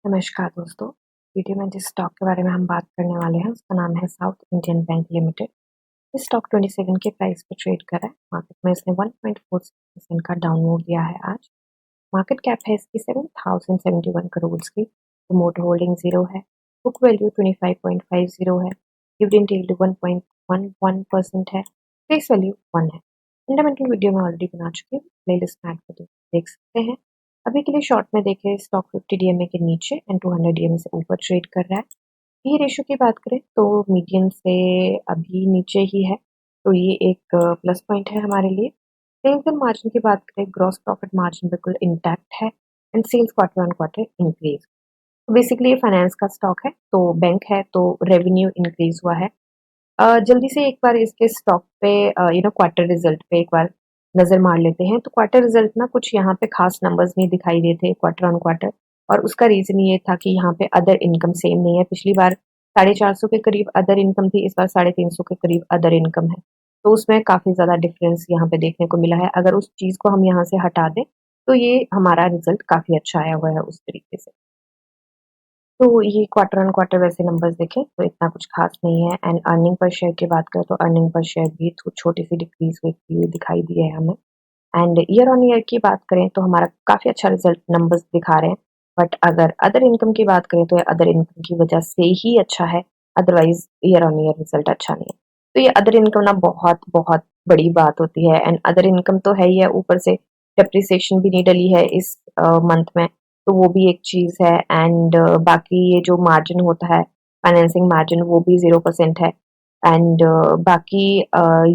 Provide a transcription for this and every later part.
नमस्कार दोस्तों। वीडियो में जिस स्टॉक के बारे में हम बात करने वाले हैं उसका नाम है साउथ इंडियन बैंक लिमिटेड। इस स्टॉक 27 के प्राइस पे ट्रेड कर रहा है। मार्केट में इसने 1.46% का डाउन मूव दिया है आज। मार्केट कैप है इसकी 7071 करोड़ की। प्रमोट होल्डिंग 0 है। बुक वैल्यू 25.50 है। डिविडेंड यील्ड 1.11% है। फेस वैल्यू 1 है। फंडामेंटल वीडियो में ऑलरेडी बना चुकी हूँ, प्लेलिस्ट में ऐड करके देख सकते हैं। अभी के लिए शॉर्ट में देखें, स्टॉक 50 डीएमए के नीचे एंड 200 डीएमए से ऊपर ट्रेड कर रहा है। पी रेशियो की बात करें तो मीडियन से अभी नीचे ही है, तो ये एक प्लस पॉइंट है हमारे लिए। सेल्स एंड मार्जिन की बात करें, ग्रॉस प्रॉफिट मार्जिन बिल्कुल इंटैक्ट है and sales quarter on quarter increase. तो बेसिकली ये फाइनेंस का स्टॉक है, तो बैंक है तो रेवेन्यू इंक्रीज हुआ है। जल्दी से एक बार इसके स्टॉक पे क्वार्टर रिजल्ट पे एक बार नज़र मार लेते हैं। तो क्वार्टर रिजल्ट ना कुछ यहाँ पे खास नंबर्स नहीं दिखाई देते क्वार्टर ऑन क्वार्टर, और उसका रीज़न ये था कि यहाँ पे अदर इनकम सेम नहीं है। पिछली बार 450 के करीब अदर इनकम थी, इस बार 350 के करीब अदर इनकम है। तो उसमें काफ़ी ज़्यादा डिफरेंस यहाँ पे देखने को मिला है। अगर उस चीज़ को हम यहाँ से हटा दें, तो ये हमारा रिजल्ट काफ़ी अच्छा आया हुआ है उस तरीके से। तो ये क्वार्टर ऑन क्वार्टर वैसे नंबर्स देखें तो इतना कुछ खास नहीं है। एंड अर्निंग पर शेयर की बात करें तो अर्निंग पर शेयर भी छोटी सी डिक्रीज हुई दिखाई दी है हमें। एंड ईयर ऑन ईयर की बात करें तो हमारा काफ़ी अच्छा रिजल्ट नंबर्स दिखा रहे हैं। बट अगर अदर इनकम की बात करें तो ये अदर इनकम की वजह से ही अच्छा है, otherwise year on year result अच्छा नहीं है। तो ये अदर इनकम ना बहुत बहुत बड़ी बात होती है। एंड अदर इनकम तो है ही है, ऊपर से डेप्रिसिएशन भी नहीं डली है इस मंथ में, तो वो भी एक चीज़ है। एंड बाकी ये जो मार्जिन होता है, फाइनेंसिंग मार्जिन, वो भी 0% है। एंड बाकी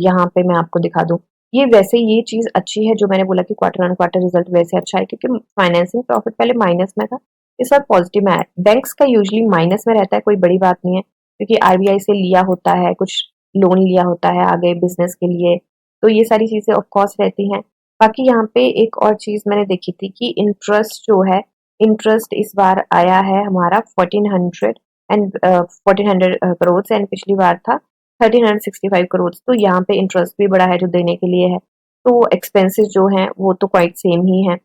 यहाँ पे मैं आपको दिखा दूँ, ये वैसे ये चीज़ अच्छी है जो मैंने बोला कि क्वार्टर ऑन क्वार्टर रिजल्ट वैसे अच्छा है, क्योंकि फाइनेंसिंग प्रॉफिट पहले माइनस में था, इस बार पॉजिटिव में आया। बैंक्स का यूजुअली माइनस में रहता है, कोई बड़ी बात नहीं है, क्योंकि आरबीआई से लिया होता है, कुछ लोन लिया होता है आगे बिजनेस के लिए, तो ये सारी चीज़ें ऑफ कोर्स रहती हैं। बाकी यहाँ पे एक और चीज़ मैंने देखी थी कि इंटरेस्ट जो है, इंटरेस्ट इस बार आया है हमारा 1400 करोड़ से, एंड पिछली बार था 1365 करोड़। तो यहाँ पे इंटरेस्ट भी बड़ा है जो देने के लिए है। तो एक्सपेंसेस जो हैं वो तो क्वाइट सेम ही हैं।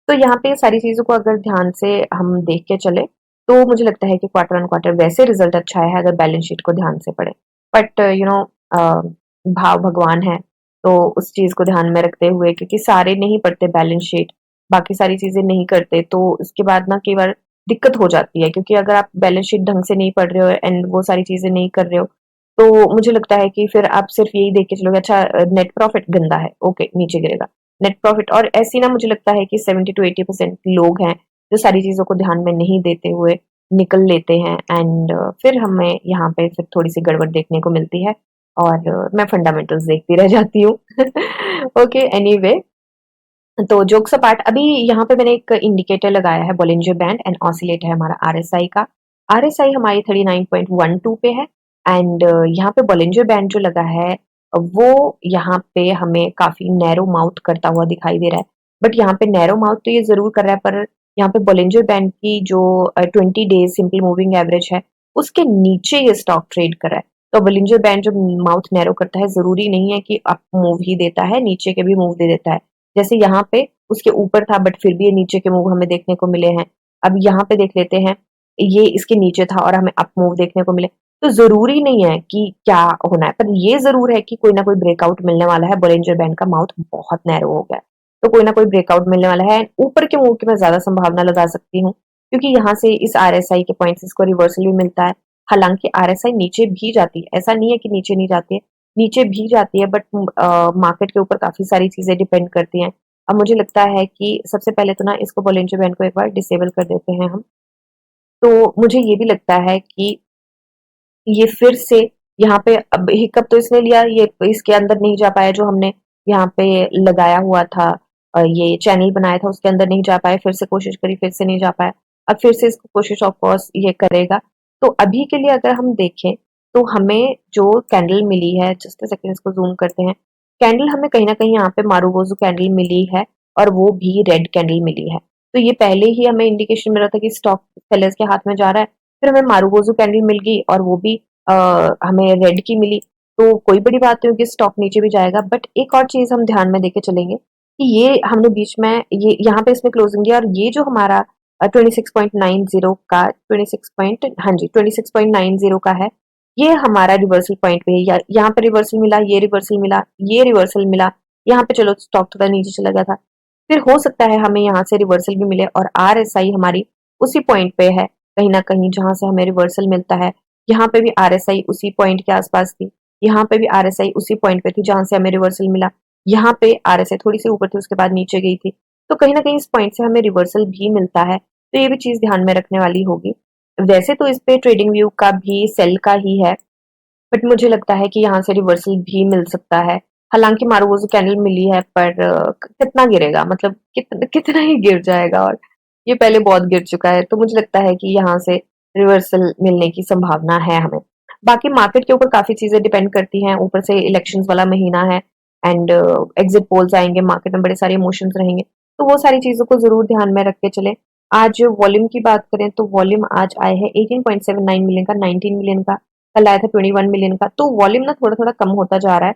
तो यहाँ पे सारी चीज़ों को अगर ध्यान से हम देख के चले, तो मुझे लगता है कि क्वार्टर ऑन क्वार्टर वैसे रिजल्ट अच्छा है अगर बैलेंस शीट को ध्यान से पढ़े। बट भाव भगवान है, तो उस चीज़ को ध्यान में रखते हुए, क्योंकि सारे नहीं पढ़ते बैलेंस शीट, बाकी सारी चीज़ें नहीं करते, तो इसके बाद ना कई बार दिक्कत हो जाती है। क्योंकि अगर आप बैलेंस शीट ढंग से नहीं पढ़ रहे हो एंड वो सारी चीज़ें नहीं कर रहे हो, तो मुझे लगता है कि फिर आप सिर्फ यही देख के चलोगे, अच्छा नेट प्रॉफिट गंदा है, ओके नीचे गिरेगा नेट प्रॉफिट। और ऐसी ना मुझे लगता है कि 70 to 80% लोग हैं जो सारी चीज़ों को ध्यान में नहीं देते हुए निकल लेते हैं, एंड फिर हमें यहाँ पे फिर थोड़ी सी गड़बड़ देखने को मिलती है, और मैं फंडामेंटल्स देखती रह जाती हूँ। ओके, एनीवे, तो जोक्स अपार्ट, अभी यहाँ पे मैंने एक इंडिकेटर लगाया है, बोलिंजर बैंड एंड ऑसिलेटर है हमारा आरएसआई का। आरएसआई हमारी 39.12 पे है। एंड यहाँ पे बोलिंजर बैंड जो लगा है वो यहाँ पे हमें काफी नैरो माउथ करता हुआ दिखाई दे रहा है। बट यहाँ पे नैरो माउथ तो ये जरूर कर रहा है, पर यहाँ पे बोलिंजर बैंड की जो 20 डेज सिंपल मूविंग एवरेज है उसके नीचे ये स्टॉक ट्रेड कर रहा है। तो बोलिंजर बैंड जो माउथ नैरो करता है, जरूरी नहीं है कि अप मूव ही देता है, नीचे के भी मूव दे देता है। जैसे यहाँ पे उसके ऊपर था बट फिर भी ये नीचे के मूव हमें देखने को मिले हैं। अब यहाँ पे देख लेते हैं, ये इसके नीचे था और हमें अप मूव देखने को मिले। तो जरूरी नहीं है कि क्या होना है, पर ये जरूर है कि कोई ना कोई ब्रेकआउट मिलने वाला है। बोलिंजर बैंड का माउथ बहुत नैरो हो गया है, तो कोई ना कोई ब्रेकआउट मिलने वाला है। ऊपर के मूव की मैं ज्यादा संभावना लगा सकती हूँ, क्योंकि यहाँ से इस आरएसआई के पॉइंट्स इसको रिवर्सल भी मिलता है। हालांकि आरएसआई नीचे भी जाती है, ऐसा नहीं है कि नीचे नहीं जाती है, नीचे भी जाती है, बट मार्केट के ऊपर काफी सारी चीजें डिपेंड करती हैं। अब मुझे लगता है कि सबसे पहले तो ना इसको बोलिंजर बैंड को एक बार डिसेबल कर देते हैं हम। तो मुझे ये भी लगता है कि ये फिर से यहाँ पे अब हिकअप तो इसने लिया, ये इसके अंदर नहीं जा पाया, जो हमने यहाँ पे लगाया हुआ था, ये चैनल बनाया था उसके अंदर नहीं जा पाया, फिर से कोशिश करी फिर से नहीं जा पाया। अब फिर से इसको कोशिश ऑफ कोर्स ये करेगा। तो अभी के लिए अगर हम देखें तो हमें जो कैंडल मिली है, जस्ट सेकंड इसको जूम करते हैं, कैंडल हमें कहीं ना कहीं यहाँ पे मारूबोजू कैंडल मिली है, और वो भी रेड कैंडल मिली है। तो ये पहले ही हमें इंडिकेशन मिल रहा था कि स्टॉक सेलर्स के हाथ में जा रहा है। फिर हमें मारूबोजू कैंडल मिल गई और वो भी हमें रेड की मिली। तो कोई बड़ी बात नहीं होगी, स्टॉक नीचे भी जाएगा। बट एक और चीज हम ध्यान में देके चलेंगे कि ये हमने बीच में ये यहाँ पे इसने क्लोजिंग दिया, और ये जो हमारा 26.90 का 26 पॉइंट, हाँ जी 26.90 का है। ये हमारा रिवर्सल पॉइंट पे है, यहाँ पे रिवर्सल मिला, ये रिवर्सल मिला, ये रिवर्सल मिला, यहाँ पे चलो स्टॉक थोड़ा नीचे चला गया था, फिर हो सकता है हमें यहाँ से रिवर्सल भी मिले और RSI हमारी उसी पॉइंट पे है कहीं ना कहीं जहां से हमें रिवर्सल मिलता है। यहाँ पे भी RSI उसी पॉइंट के आसपास थी, यहाँ पे भी RSI उसी पॉइंट पे थी जहां से हमें रिवर्सल मिला, यहाँ पे RSI थोड़ी सी ऊपर थी उसके बाद नीचे गई थी, तो कहीं ना कहीं इस पॉइंट से हमें रिवर्सल भी मिलता है, तो ये भी चीज ध्यान में रखने वाली होगी। वैसे तो इस पे ट्रेडिंग व्यू का भी सेल का ही है, बट मुझे लगता है कि यहाँ से रिवर्सल भी मिल सकता है। हालांकि मारुवोज़ू कैंडल मिली है पर कितना गिरेगा, मतलब कितना ही गिर जाएगा, और ये पहले बहुत गिर चुका है, तो मुझे लगता है कि यहाँ से रिवर्सल मिलने की संभावना है हमें। बाकी मार्केट के ऊपर काफी चीजें डिपेंड करती हैं, ऊपर से इलेक्शंस वाला महीना है एंड एग्जिट पोल्स आएंगे, मार्केट में बड़े सारे इमोशंस रहेंगे, तो वो सारी चीजों को जरूर ध्यान में रख के चले। आज वॉल्यूम की बात करें तो वॉल्यूम आज आए हैं 18.79 मिलियन का, 19 मिलियन का, कल आया था 21 मिलियन का, तो वॉल्यूम ना थोड़ा थोड़ा कम होता जा रहा है।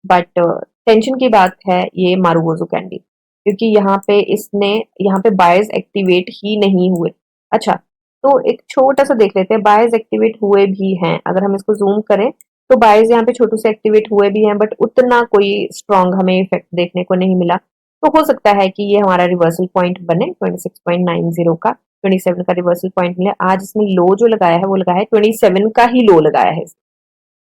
बट टेंशन की बात है ये मारुवोज़ू कैंडी, क्योंकि यहाँ पे बायर्स एक्टिवेट ही नहीं हुए। अच्छा, तो एक छोटा सा देख लेते हैं, बायर्स एक्टिवेट हुए भी हैं, अगर हम इसको जूम करें तो बायर्स यहाँ पे छोटू से एक्टिवेट हुए भी हैं, बट उतना कोई स्ट्रॉन्ग हमें इफेक्ट देखने को नहीं मिला। तो हो सकता है कि ये हमारा रिवर्सल पॉइंट बने 26.90 का, 27 का रिवर्सल पॉइंट मिले। आज इसने लो जो लगाया है वो लगाया है 27 का ही लो लगाया है,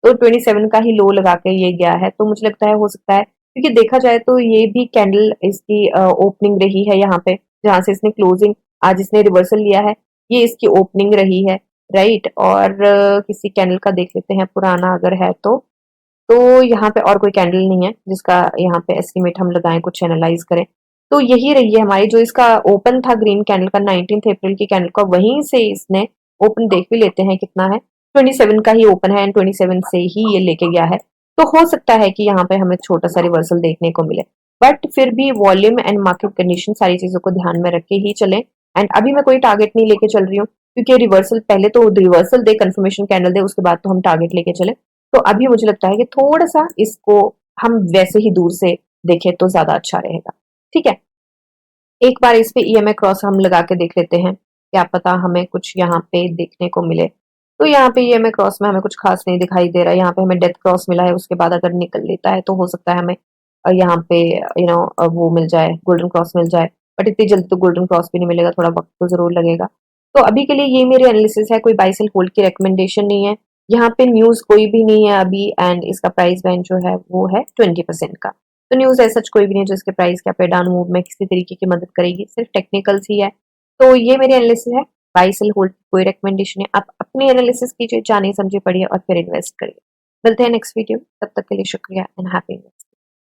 तो 27 का ही लो लगा के ये गया है, तो मुझे लगता है हो सकता है, क्योंकि देखा जाए तो ये भी कैंडल इसकी ओपनिंग रही है यहाँ पे, जहां से इसने क्लोजिंग, आज इसने रिवर्सल लिया है, ये इसकी ओपनिंग रही है, राइट। और किसी कैंडल का देख लेते हैं पुराना अगर है तो यहाँ पे और कोई कैंडल नहीं है जिसका यहाँ पे एस्टिमेट हम लगाएं, कुछ एनालाइज करें, तो यही रही है हमारी, जो इसका ओपन था ग्रीन कैंडल का 19 अप्रैल की कैंडल का, वहीं से इसने ओपन देख भी लेते हैं कितना है, 27 का ही ओपन है एंड 27 से ही ये लेके गया है, तो हो सकता है कि यहाँ पे हमें छोटा सा रिवर्सल देखने को मिले, बट फिर भी वॉल्यूम एंड मार्केट कंडीशन सारी चीजों को ध्यान में रख के ही चले। एंड अभी मैं कोई टारगेट नहीं लेके चल रही हूँ, क्योंकि रिवर्सल पहले तो रिवर्सल दे, कंफर्मेशन कैंडल दे, उसके बाद तो हम टारगेट लेके चले, तो अभी मुझे लगता है कि थोड़ा सा इसको हम वैसे ही दूर से देखें तो ज्यादा अच्छा रहेगा। ठीक है, एक बार इस पे EMA क्रॉस हम लगा के देख लेते हैं, क्या पता हमें कुछ यहाँ पे देखने को मिले। तो यहाँ पे EMA क्रॉस में हमें कुछ खास नहीं दिखाई दे रहा है, यहाँ पे हमें डेथ क्रॉस मिला है, उसके बाद अगर निकल लेता है तो हो सकता है हमें यहाँ पे वो मिल जाए, गोल्डन क्रॉस मिल जाए, बट इतनी जल्दी तो गोल्डन क्रॉस भी नहीं मिलेगा, थोड़ा वक्त तो जरूर लगेगा। तो अभी के लिए ये मेरी एनालिसिस है, कोई बाय सेल होल्ड की रिकमेंडेशन नहीं है, यहाँ पे न्यूज कोई भी नहीं है अभी, एंड इसका प्राइस बैंड जो है वो है 20% का, तो न्यूज ऐसा सच कोई भी नहीं है जो इसके प्राइस के अप डाउन मूव में किसी तरीके की मदद करेगी, सिर्फ टेक्निकल्स ही है। तो ये मेरी एनालिसिस है, बाय सेल होल्ड कोई रिकमेंडेशन है, आप अपनी एनालिसिस कीजिए, जानिए समझिए पढ़िए और फिर इन्वेस्ट करिए। मिलते हैं नेक्स्ट वीडियो, तब तक के लिए शुक्रिया एंड हैप्पी।